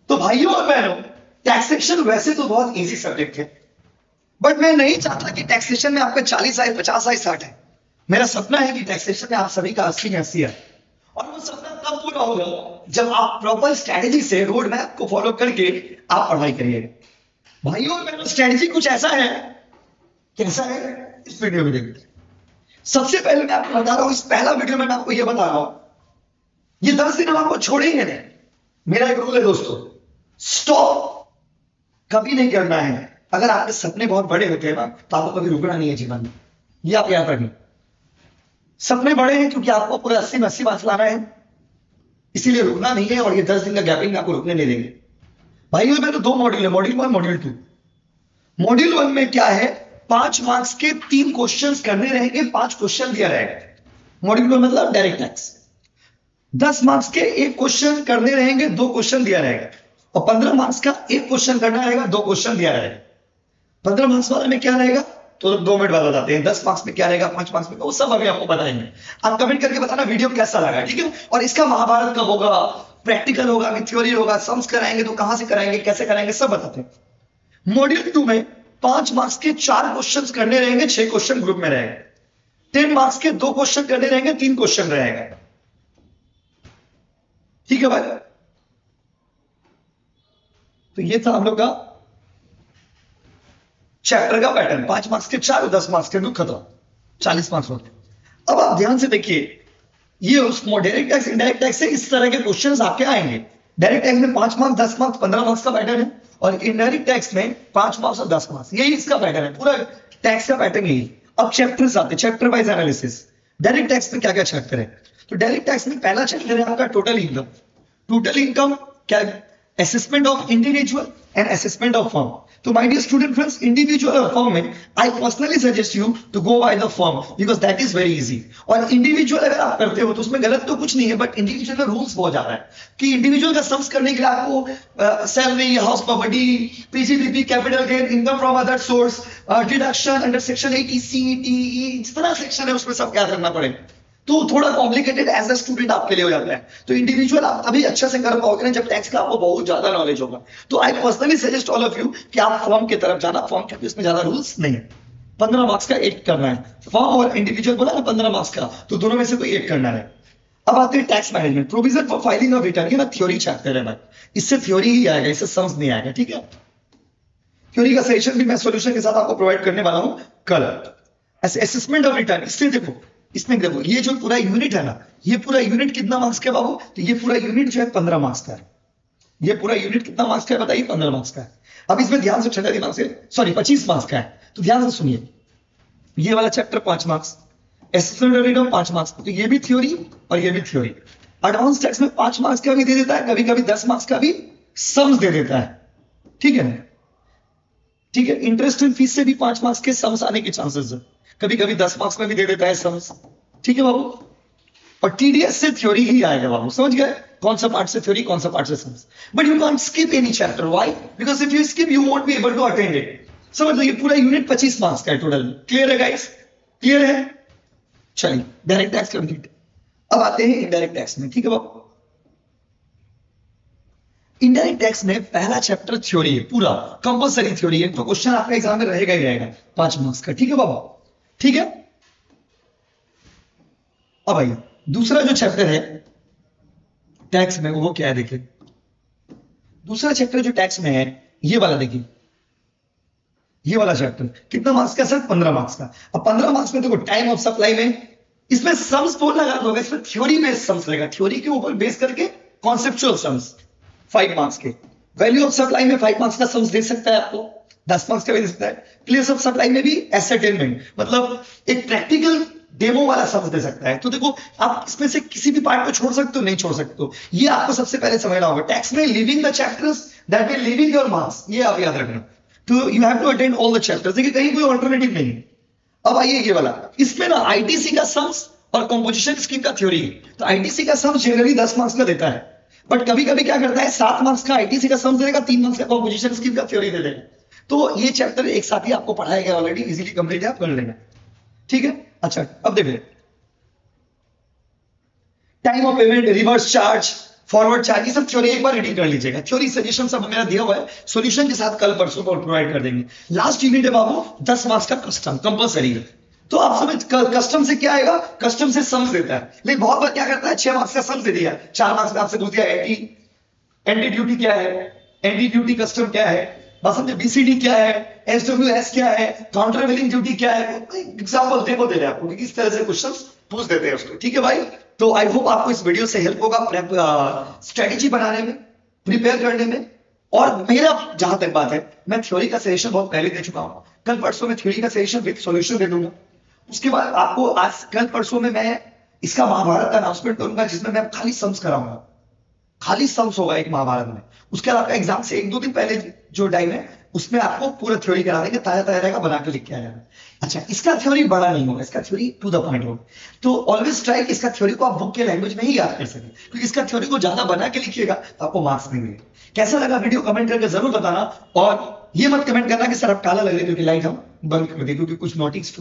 तो भाइयों और बहनों, टैक्सेशन वैसे तो बहुत इजी सब्जेक्ट है, बट मैं नहीं चाहता कि टैक्सेशन में आपका 40 आए, 50 आए, 60 है। मेरा सपना है कि टैक्सेशन में आप सभी का 80 में 80 है। और वो सपना तब पूरा होगा जब आप प्रॉपर स्ट्रेटेजी से रोड मैप को फॉलो करके आप पढ़ाई करिएगा। भाइयों और बहनों, स्ट्रेटेजी कुछ ऐसा है, कैसा है इस वीडियो में देखिए। सबसे पहले मैं आपको बता रहा हूं, इस पहला वीडियो में मैं आपको यह बता रहा हूं, ये 10 दिन हम आपको छोड़ेंगे नहीं। मेरा एक रूल है दोस्तों, स्टॉप कभी नहीं करना है। अगर आपके सपने बहुत बड़े होते हैं ना, तो आपको कभी रुकना नहीं है जीवन में, ये आप याद रखें। सपने बड़े हैं क्योंकि आपको पूरे 80 में 80 मार्क्स लाना है, इसीलिए रुकना नहीं है। और ये 10 दिन का गैपिंग आपको रुकने नहीं देंगे। भाइयों में तो 2 मॉड्यूल है, मॉड्यूल 1, मॉड्यूल 2। मॉड्यूल 1 में क्या है, 5 मार्क्स के 3 क्वेश्चन करने रहेंगे, 5 क्वेश्चन दिया रहेगा। मॉड्यूल 1 मतलब डायरेक्ट टैक्स। 10 मार्क्स के 1 क्वेश्चन करने रहेंगे, 2 क्वेश्चन दिया रहेगा। और 15 मार्क्स का 1 क्वेश्चन करना रहेगा, 2 क्वेश्चन दिया रहेगा। 15 मार्क्स वाले में क्या रहेगा तो 2 मिनट बाद बताते हैं। 10 मार्क्स में क्या रहेगा, 5 मार्क्स में, वो सब अभी आपको बताएंगे। आप कमेंट करके बताना वीडियो कैसा लगा, ठीक है। और इसका महाभारत कब होगा, प्रैक्टिकल होगा कि थ्योरी होगा, सम्स कराएंगे तो कहां से कराएंगे, कैसे कराएंगे, सब बताते हैं। मॉड्यूल 2 में 5 मार्क्स के 4 क्वेश्चन करने रहेंगे, 6 क्वेश्चन ग्रुप में रहेंगे। 10 मार्क्स के 2 क्वेश्चन करने रहेंगे, 3 क्वेश्चन रहेगा, ठीक है भाई। तो ये था हम लोग का चैप्टर का पैटर्न। 5 मार्क्स के 4 और 10 मार्क्स के 2 खत्म, 40 मार्क्स होते। अब आप ध्यान से देखिए, ये उसको डायरेक्ट टैक्स, इनडायरेक्ट टैक्स से इस तरह के क्वेश्चंस आपके आएंगे। डायरेक्ट टैक्स में 5 मार्क्स, 10 मार्क्स, 15 मार्क्स का पैटर्न है। और इनडायरेक्ट टैक्स में 5 मार्क्स और 10 मार्क्स, यही इसका पैटर्न है। पूरा टैक्स का पैटर्न यही। अब चैप्टर्स आते हैं, chapter wise analysis. Direct tax में क्या क्या चैप्टर है, तो डायरेक्ट टैक्स में पहला चैप्टर है आपका टोटल इनकम। टोटल इनकम क्या, assessment of individual and assessment of firm. तो my dear student friends, individual और फर्म में I personally suggest you to go by the firm, because that is very easy. और individual अगर आप करते हो तो उसमें गलत तो कुछ नहीं है, बट इंडिविजुअल में रूल्स बहुत ज्यादा है कि इंडिविजुअल का सम्स करने के लिए आपको salary, house property, PGBP, capital gain, income from other source, deduction under section 80C, TE, जितना सेक्शन है उसमें सब क्या करना पड़ेगा। तो थोड़ा कॉम्प्लिकेटेड एज अ स्टूडेंट आपके लिए हो जाता है। तो इंडिविजुअल आप तभी अच्छे से कर पाओगे ना जब टैक्स का आपको बहुत ज्यादा नॉलेज होगा। तो आई personally suggest all of you कि आप फॉर्म की तरफ जाना। फॉर्म क्योंकि इसमें ज्यादा रूल्स नहीं है। 15 मार्क्स का 1 करना है, फॉर्म और इंडिविजुअल बोला ना 15 मार्क्स का, तो दोनों में से कोई 1 करना है। अब आते हैं tax management, provision for filing of return. ये ना थ्योरी चैप्टर है भाई, इससे थ्योरी ही आएगा, इससे सम्स नहीं आएगा, ठीक है। थ्योरी का सेशन भी मैं सॉल्यूशन के साथ आपको प्रोवाइड करने वाला हूं कल। असेसमेंट ऑफ रिटर्न, इससे देखो, इसमें देखो ये जो पूरा यूनिट है ना, ये पूरा यूनिट कितना मार्क्स का बाबू, तो ये पूरा यूनिट जो है 15 मार्क्स का है। ये पूरा यूनिट कितना मार्क्स का है बताइए, 15 मार्क्स का है। अब इसमें ध्यान से, ठंडा दिमाग से, सॉरी 25 मार्क्स का है, तो ध्यान से सुनिए। ये वाला chapter 5 marks, assessment of return 5 marks, तो ये भी थ्योरी और ये भी थ्योरी। एडवांस टैक्स में 5 मार्क्स का भी दे देता है, कभी कभी 10 मार्क्स का भी सम्स दे देता है, ठीक है। ठीक है, इंटरेस्ट एंड फीस से भी 5 मार्क्स के सम्स आने के चांसेस है, कभी कभी 10 मार्क्स में भी दे देता है सम्स, ठीक है बाबू। और टीडीएस से थ्योरी ही आएगा बाबू, समझ गए, कौन सा पार्ट से थ्योरी, कौन सा पार्ट से sums. But you can't skip any chapter, why, because if you skip you won't be able to attend it. समझ लो, ये पूरा यूनिट 25 मार्क्स का है टोटल। क्लियर है गाइस, क्लियर है। चलिए, डायरेक्ट टैक्स कंप्लीट। अब आते हैं इनडायरेक्ट टैक्स में, ठीक है बाबू। इनडायरेक्ट टैक्स में पहला चैप्टर थ्योरी है, पूरा कंपलसरी थ्योरी है, तो क्वेश्चन आपका एग्जाम में रहेगा ही रहेगा 5 मार्क्स का, ठीक है बाबा, ठीक है। अब आइए दूसरा जो चैप्टर है टैक्स में, वो क्या है देखिए। दूसरा चैप्टर जो टैक्स में है, ये वाला देखिए, ये वाला चैप्टर कितना मार्क्स का सर, 15 मार्क्स का। अब 15 मार्क्स में देखो, टाइम ऑफ सप्लाई में इसमें सम्स बोलना गलत होगा, इसमें थ्योरी बेस्ड सम्स रहेगा, थ्योरी के ऊपर बेस करके कॉन्सेप्चुअल सम्स 5 मार्क्स के। वैल्यू ऑफ सप्लाई में 5 मार्क्स का सम्स दे सकता है आपको, 10 मार्क्स का भी दे सकता है। प्लेस ऑफ सप्लाई में भी एसेटेनमेंट, मतलब एक प्रैक्टिकल डेमो वाला सम्स दे सकता है। तो देखो, आप इसमें से किसी भी पार्ट को छोड़ सकते हो, नहीं छोड़ सकते हो, ये आपको सबसे पहले समझना होगा। टैक्स में living the chapters that will living your marks, ये आप याद रखना। तो you have to attend all the chapters, देखिए कहीं कोई ऑल्टरनेटिव नहीं है। अब आइए ये वाला, इसमें ना आईटीसी का सम्स और कंपोजिशन स्कीम का थ्योरी है। तो आईटीसी का सम्स जनरली 10 मार्क्स का देता है, बट कभी कभी क्या करता है, 7 मार्क्स का आईटीसी का सम्स देगा, 3 मार्क्स का कंपोजिशन स्कीम का थ्योरी दे देगा। तो ये चैप्टर एक साथ ही आपको पढ़ाया गया ऑलरेडी, इजीली कंप्लीट आप कर लेंगे, ठीक है। अच्छा, अब देखिए, time of payment, reverse charge, forward chart, ये सब थ्योरी एक बार रीडिंग कर लीजिएगा। थ्योरी सजेशन सब मेरा दिया हुआ है, सॉल्यूशन के साथ कल परसों को प्रोवाइड कर देंगे। लास्ट यूनिट है बाबू 10 मार्क्स का कस्टम कंपलसरी है। तो आप समझ कस्टम से क्या आएगा, कस्टम से सम्स देता है, लेकिन बहुत बार क्या करता है 6 मार्क्स का सम्स दे दिया, 4 मार्क्स का आपसे पूछ दिया एंटी ड्यूटी क्या है, एंटी ड्यूटी कस्टम क्या है, बस समझे, बीसीडी क्या है, एसडब्ल्यूएस क्या है, काउंटरवेलिंग ड्यूटी क्या है, एग्जांपल देखो दे रहे हैं आपको, इस तरह से क्वेश्चंस पूछ देते हैं उसको। ठीक है भाई, तो आई होप आपको इस वीडियो से हेल्प होगा स्ट्रेटेजी बनाने में, प्रिपेयर करने में। और मेरा जहां तक बात है, मैं थ्योरी का सजेशन बहुत पहले दे चुका हूं, कल परसों में थ्योरी का सजेशन विद सॉल्यूशन दे दूंगा। उसके बाद आपको आज कल परसों में मैं इसका महाभारत का अनाउंसमेंट करूंगा, जिसमें मैं खाली सम्स कराऊंगा, खाली सम्स होगा एक महाभारत में। उसके बाद आपका एग्जाम से 1-2 दिन पहले जो टाइम है उसमें आपको पूरा थ्योरी करा देंगे, ताजा ताजा रहेगा, बना के लिख के आएगा। अच्छा, इसका थ्योरी बड़ा नहीं होगा, इसका थ्योरी टू द पॉइंट होगा। तो ऑलवेज ट्राई कि इसका थ्योरी को आप बुक के लैंग्वेज में ही याद कर सकें, क्योंकि इसका थ्योरी को ज्यादा बना के लिखिएगा तो आपको मार्क्स नहीं मिलेंगे। कैसा लगा वीडियो कमेंट करके जरूर बताना, और ये मत कमेंट करना कि सर आप काला लग रहे क्योंकि लाइट हम बंद कर दे, क्योंकि कुछ नोटिस